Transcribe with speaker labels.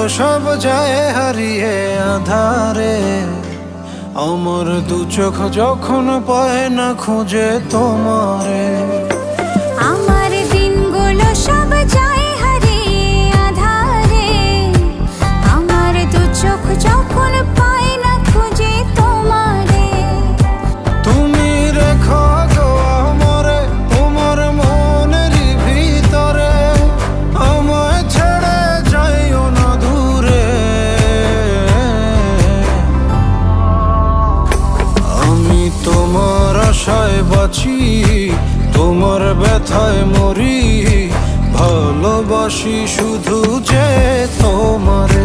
Speaker 1: সব যায় হারিয়ে আধারে। আমার দু চোখ যখন পায় না খুঁজে তোমারে।
Speaker 2: আমার দিনগুলো সব যায় হারিয়ে আঁধারে। আমার দু চোখ যখন পায় না খুঁজে তোমারে।
Speaker 1: তুমি রেখো গো আমারে তোমার মনেরই ভিতরে, আমায় ছেড়ে যাইও না দূরে। আমি তোমার আশায় বাঁচি, তোমার ব্যথায় মরি, ভালোবাসি শুধু যে তোমারে।